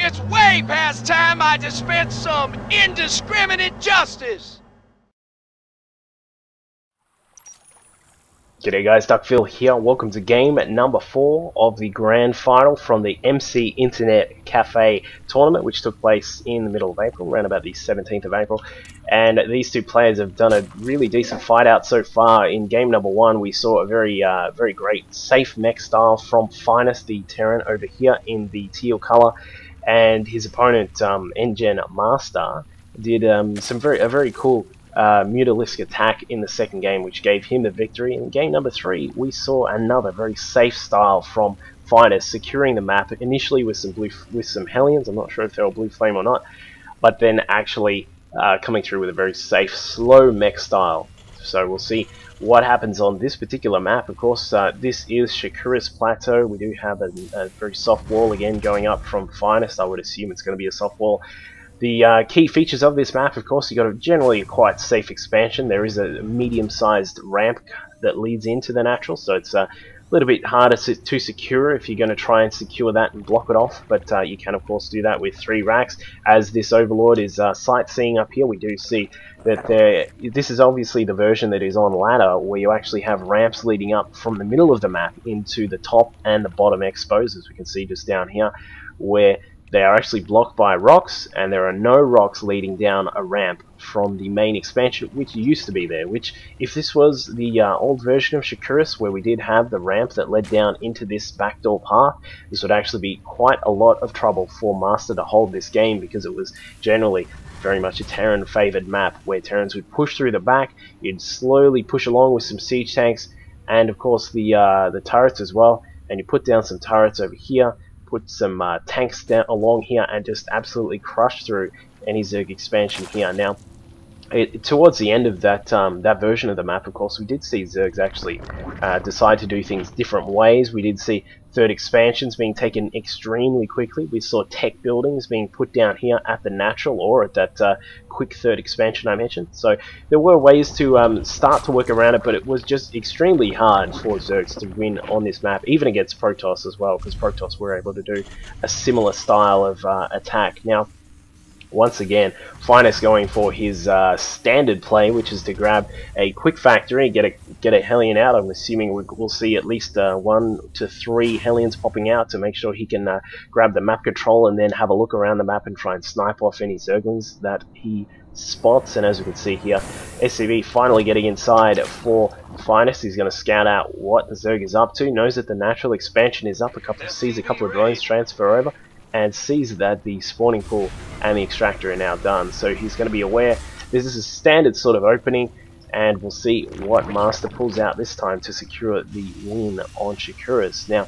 It's way past time I dispense some indiscriminate justice! G'day guys, Duckville here. Welcome to game number 4 of the grand final from the MC Internet Cafe tournament, which took place in the middle of April, around about the 17th of April. And these two players have done a really decent fight out so far. In game number 1, we saw a very great safe mech style from Finest, the Terran, over here in the teal color, and his opponent nGenMaster did a very cool Mutalisk attack in the second game, which gave him the victory. In game number 3, we saw another very safe style from Finest, securing the map initially with some Hellions. I'm not sure if they were Blue Flame or not, but then actually coming through with a very safe, slow mech style. So we'll see what happens on this particular map. Of course, this is Shakura's Plateau. We do have a very soft wall again going up from Finest. I would assume it's going to be a soft wall. The key features of this map, of course, you've got a generally quite safe expansion. There is a medium-sized ramp that leads into the natural, so it's a little bit harder to secure if you're going to try and secure that and block it off, but you can, of course, do that with 3 racks. As this Overlord is sightseeing up here, we do see that this is obviously the version that is on ladder, where you actually have ramps leading up from the middle of the map into the top and the bottom expos, as we can see just down here, where they are actually blocked by rocks, and there are no rocks leading down a ramp from the main expansion, which used to be there. Which, if this was the old version of Shakura's, where we did have the ramp that led down into this backdoor path, this would actually be quite a lot of trouble for Master to hold this game, because it was generally very much a Terran favoured map, where Terrans would push through the back, you'd slowly push along with some siege tanks, and of course the turrets as well, and you put down some turrets over here, put some tanks down along here, and just absolutely crush through any Zerg expansion here. Now, towards the end of that version of the map, of course, we did see Zergs actually decide to do things different ways. We did see third expansions being taken extremely quickly. We saw tech buildings being put down here at the natural, or at that quick third expansion I mentioned. So there were ways to start to work around it, but it was just extremely hard for Zergs to win on this map, even against Protoss as well, because Protoss were able to do a similar style of attack. Now, once again, Finest going for his standard play, which is to grab a quick factory, get a Hellion out. I'm assuming we'll see at least 1 to 3 Hellions popping out to make sure he can grab the map control, and then have a look around the map and try and snipe off any Zerglings that he spots. And as we can see here, SCV finally getting inside for Finest. He's going to scout out what the Zerg is up to, knows that the natural expansion is up, sees a couple of drones transfer over, and sees that the spawning pool and the extractor are now done. So he's going to be aware this is a standard sort of opening, and we'll see what Master pulls out this time to secure the win on Shakura's. Now,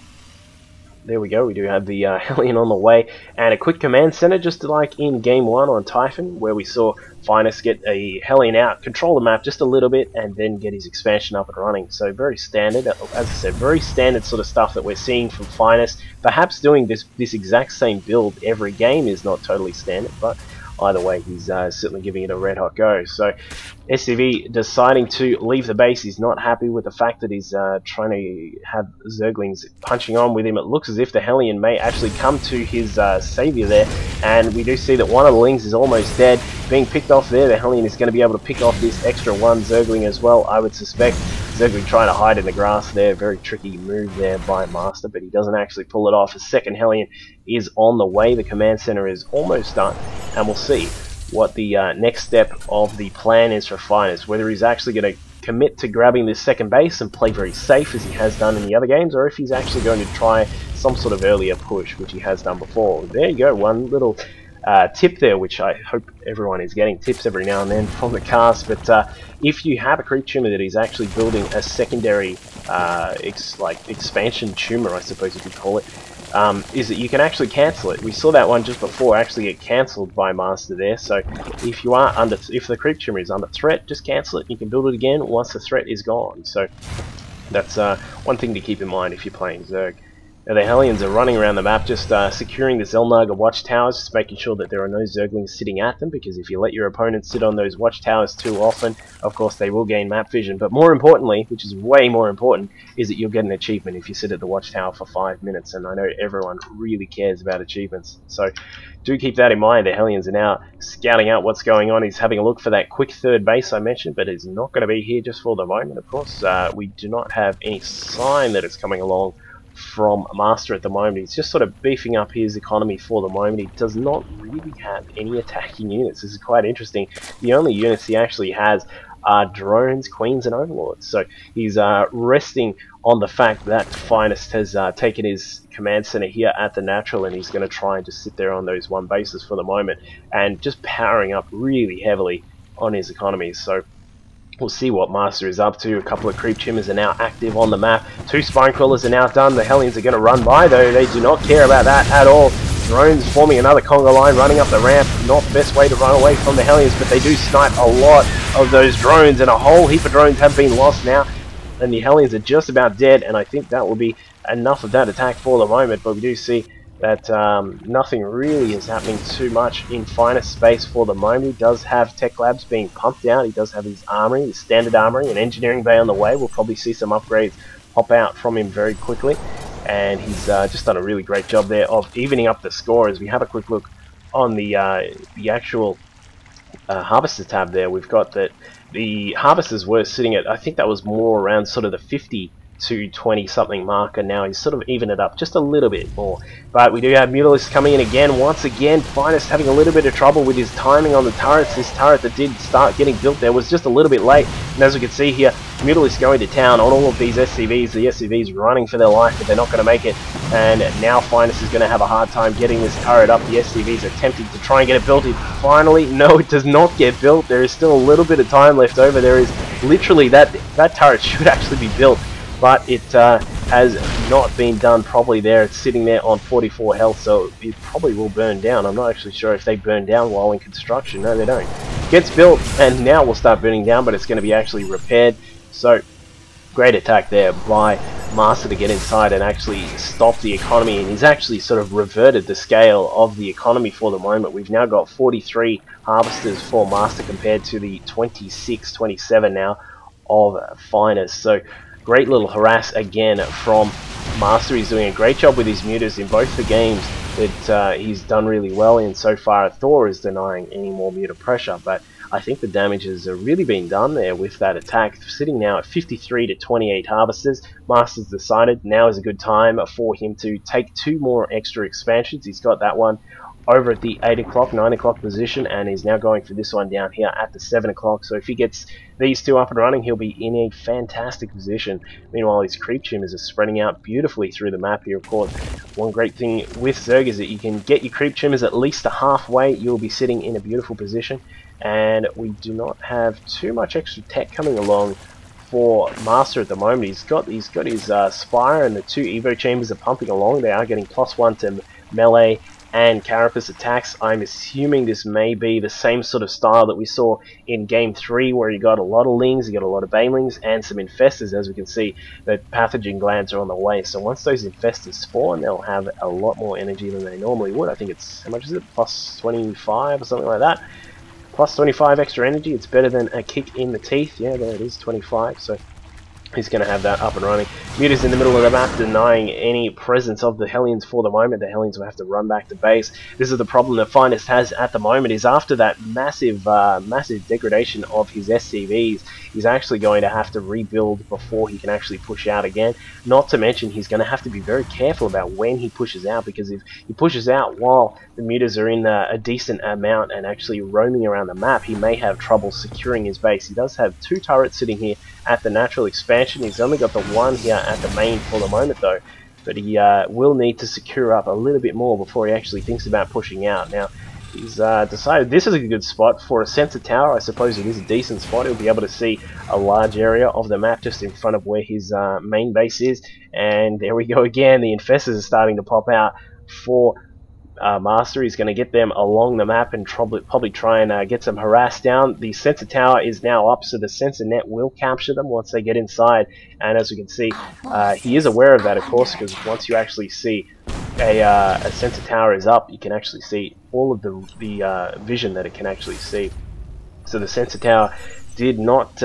there we go, we do have the Hellion on the way, and a quick command center, just like in game 1 on Typhon, where we saw Finest get a Hellion out, control the map just a little bit, and then get his expansion up and running. So very standard, as I said, very standard sort of stuff that we're seeing from Finest. Perhaps doing this exact same build every game is not totally standard, but either way, he's certainly giving it a red hot go. So SCV deciding to leave the base. He's not happy with the fact that he's trying to have Zerglings punching on with him. It looks as if the Hellion may actually come to his savior there, and we do see that one of the Lings is almost dead, being picked off there. The Hellion is going to be able to pick off this extra 1 Zergling as well, I would suspect. Zergling trying to hide in the grass there. Very tricky move there by Master, but he doesn't actually pull it off. A second Hellion is on the way. The command center is almost done, and we'll see what the next step of the plan is for Finest. Whether he's actually going to commit to grabbing this second base and play very safe as he has done in the other games, or if he's actually going to try some sort of earlier push, which he has done before. There you go, one little tip there, which I hope everyone is getting tips every now and then from the cast. But if you have a creep tumor that is actually building a secondary expansion tumor, I suppose you could call it, is that you can actually cancel it. We saw that one just before actually get cancelled by Master there. So if you are if the creep tumor is under threat, just cancel it. You can build it again once the threat is gone. So that's one thing to keep in mind if you're playing Zerg. Now the Hellions are running around the map, just securing the Zelnaga watchtowers, just making sure that there are no Zerglings sitting at them, because if you let your opponents sit on those watchtowers too often, of course they will gain map vision. But more importantly, which is way more important, is that you'll get an achievement if you sit at the watchtower for 5 minutes, and I know everyone really cares about achievements. So do keep that in mind. The Hellions are now scouting out what's going on. He's having a look for that quick third base I mentioned, but it's not going to be here just for the moment. Of course, we do not have any sign that it's coming along from Master at the moment. He's just sort of beefing up his economy for the moment. He does not really have any attacking units. This is quite interesting. The only units he actually has are drones, queens, and overlords. So he's resting on the fact that Finest has taken his command center here at the natural, and he's going to try and just sit there on those one bases for the moment and just powering up really heavily on his economy. So we'll see what Master is up to. A couple of creep chimmers are now active on the map. 2 spine crawlers are now done. The Hellions are going to run by, though. They do not care about that at all. Drones forming another conga line, running up the ramp. Not the best way to run away from the Hellions, but they do snipe a lot of those drones, and a whole heap of drones have been lost now. And the Hellions are just about dead, and I think that will be enough of that attack for the moment. But we do see that nothing really is happening too much in Finest space for the moment. He does have tech labs being pumped out. He does have his armory, his standard armory, and engineering bay on the way. We'll probably see some upgrades pop out from him very quickly, and he's just done a really great job there of evening up the score. As we have a quick look on the actual harvester tab there, we've got that the harvesters were sitting at, I think that was more around sort of the 50 to 20 something marker. Now he's sort of even it up just a little bit more. But we do have Mutalisks coming in again. Once again, Finest having a little bit of trouble with his timing on the turrets. This turret that did start getting built there was just a little bit late. And as we can see here, Mutalisks going to town on all of these SCVs. The SCVs running for their life, but they're not going to make it. And now Finest is going to have a hard time getting this turret up. The SCVs are attempting to try and get it built. Finally, no, it does not get built. There is still a little bit of time left over. There is literally that turret should actually be built, but it has not been done properly there. It's sitting there on 44 health, so it probably will burn down. I'm not actually sure if they burn down while in construction. No, they don't. Gets built, and now will start burning down, but it's going to be actually repaired. So, great attack there by Master to get inside and actually stop the economy, and he's actually sort of reverted the scale of the economy for the moment. We've now got 43 harvesters for Master compared to the 26, 27 now of Finest. So, great little harass again from Master. He's doing a great job with his mutas in both the games that he's done really well in so far. Thor is denying any more muta pressure, but I think the damage has really been done there with that attack. Sitting now at 53 to 28 harvesters, Master's decided now is a good time for him to take 2 more extra expansions. He's got that one over at the 8 o'clock, 9 o'clock position, and he's now going for this one down here at the 7 o'clock. So if he gets these 2 up and running, he'll be in a fantastic position. Meanwhile, his creep chimmers are spreading out beautifully through the map here. Of course, one great thing with Zerg is that you can get your creep chimmers at least a halfway. You'll be sitting in a beautiful position, and we do not have too much extra tech coming along for Master at the moment. He's got his Spire, and the 2 Evo chambers are pumping along. They are getting +1 to melee and carapace attacks. I'm assuming this may be the same sort of style that we saw in Game 3, where you got a lot of Lings, you got a lot of Banelings, and some Infestors. As we can see, the pathogen glands are on the way. So once those Infestors spawn, they'll have a lot more energy than they normally would. I think it's, how much is it? +25 or something like that. +25 extra energy. It's better than a kick in the teeth. Yeah, there it is, 25. So he's going to have that up and running. Muta's in the middle of the map, denying any presence of the Hellions for the moment. The Hellions will have to run back to base. This is the problem that Finest has at the moment, is after that massive degradation of his SCVs, he's actually going to have to rebuild before he can actually push out again. Not to mention, he's going to have to be very careful about when he pushes out, because if he pushes out while the mutas are in a decent amount and actually roaming around the map, he may have trouble securing his base. He does have 2 turrets sitting here at the natural expansion. He's only got the 1 here at the main for the moment though, but he will need to secure up a little bit more before he actually thinks about pushing out. Now he's decided this is a good spot for a sensor tower. I suppose it is a decent spot. He'll be able to see a large area of the map just in front of where his main base is, and there we go again. The Infestors are starting to pop out for Master. He's going to get them along the map and probably try and get some harass down. The sensor tower is now up, so the sensor net will capture them once they get inside. And as we can see, he is aware of that, of course, because once you actually see a sensor tower is up, you can actually see all of the vision that it can actually see. So the sensor tower did not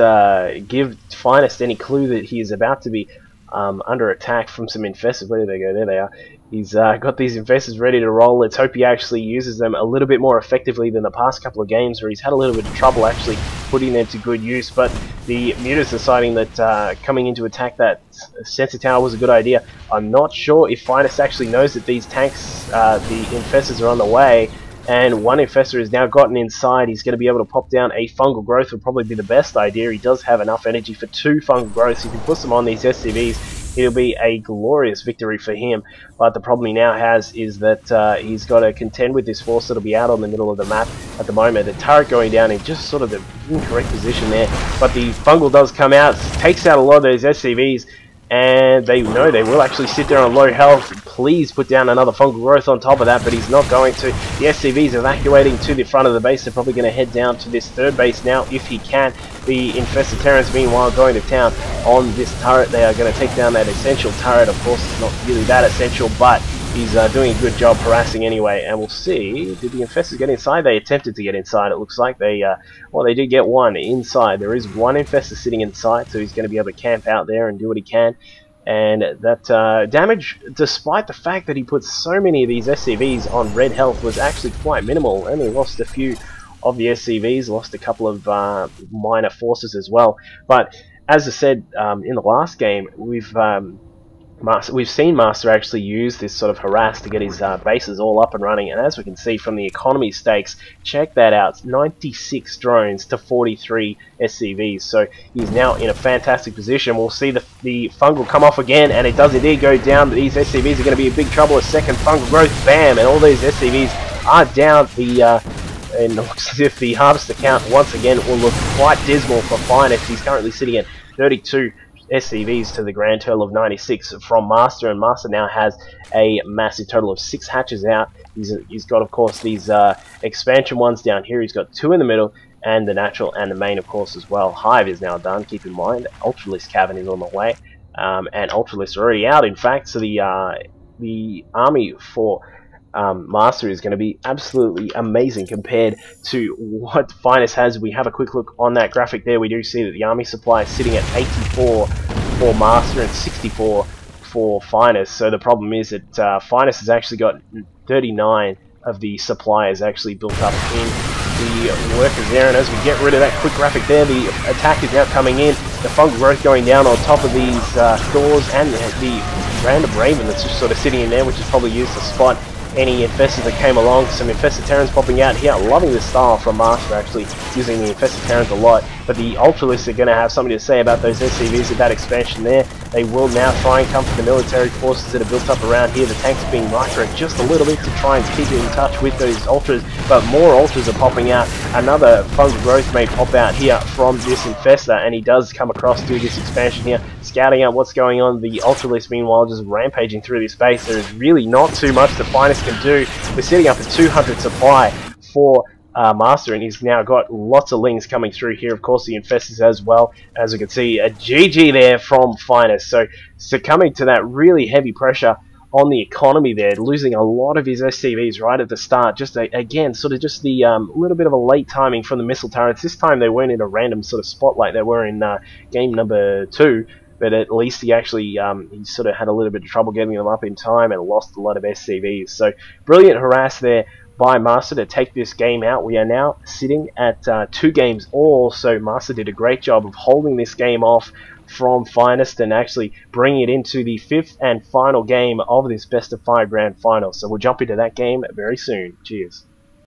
give Finest any clue that he is about to be under attack from some infestors. Where do they go? There they are. He's got these infestors ready to roll. Let's hope he actually uses them a little bit more effectively than the past couple of games where he's had a little bit of trouble actually putting them to good use. But the Muta's deciding that coming in to attack that sensor tower was a good idea. I'm not sure if Finest actually knows that these tanks, the infestors, are on the way. And one infestor has now gotten inside. He's going to be able to pop down a fungal growth. Would probably be the best idea. He does have enough energy for 2 fungal growths. If he puts them on these SCVs, it'll be a glorious victory for him. But the problem he now has is that he's got to contend with this force that'll be out on the middle of the map at the moment. The turret going down in just sort of the incorrect position there. But the fungal does come out, takes out a lot of those SCVs. And they know they will actually sit there on low health. Please put down another fungal growth on top of that, but he's not going to. The SCV's evacuating to the front of the base. They're probably going to head down to this third base now if he can. The infested Terrans, meanwhile, going to town on this turret. They are going to take down that essential turret. Of course, it's not really that essential, but he's doing a good job harassing anyway. And we'll see, did the infestors get inside? They attempted to get inside. It looks like they, well, they did get one inside. There is one infestor sitting inside, so he's going to be able to camp out there and do what he can. And that damage, despite the fact that he put so many of these SCVs on red health, was actually quite minimal. Only lost a few of the SCVs, lost a couple of minor forces as well. But as I said in the last game, we've seen Master actually use this sort of harass to get his bases all up and running, and as we can see from the economy stakes, check that out, 96 drones to 43 SCVs, so he's now in a fantastic position. We'll see the fungal come off again, and it does indeed go down. These SCVs are going to be in big trouble. A second fungal growth, bam, and all these SCVs are down. And it looks as if the harvester count once again will look quite dismal for Finest. He's currently sitting at 32 SCVs to the grand total of 96 from Master, and Master now has a massive total of 6 hatches out. He's got, of course, these expansion ones down here. He's got 2 in the middle, and the natural and the main, of course, as well. Hive is now done, keep in mind. Ultralisk Cavern is on the way, and Ultralisk are already out, in fact, so the army for Master is going to be absolutely amazing compared to what Finest has. We have a quick look on that graphic there. We do see that the army supply is sitting at 84 for Master and 64 for Finest. So the problem is that Finest has actually got 39 of the supplies actually built up in the workers there. And as we get rid of that quick graphic there, the attack is now coming in. The fungal growth going down on top of these stores, and the random Raven that's just sort of sitting in there, which is probably used to spot any infestors that came along. Some infested Terrans popping out here. Loving this style from Master, actually using the infested Terrans a lot. But the Ultralists are going to have something to say about those SCVs with that expansion there. They will now try and come for the military forces that are built up around here. The tanks being micro just a little bit to try and keep in touch with those Ultras, but more Ultras are popping out. Another fungal growth may pop out here from this infestor, and he does come across through this expansion here, scouting out what's going on. The Ultralists, meanwhile, just rampaging through this base. There is really not too much the Finest can do. We're setting up a 200 supply for Master, and he's now got lots of lings coming through here. Of course, the infestors as well. As we can see, a GG there from Finest. So succumbing to that really heavy pressure on the economy there, losing a lot of his SCVs right at the start. Just again, sort of just the little bit of a late timing from the missile turrets. This time they weren't in a random sort of spot like they were in game number 2. But at least he actually he sort of had a little bit of trouble getting them up in time and lost a lot of SCVs. So brilliant harass there by Master to take this game out. We are now sitting at 2 games all, so Master did a great job of holding this game off from Finest and actually bringing it into the 5th and final game of this best of 5 grand final. So we'll jump into that game very soon. Cheers.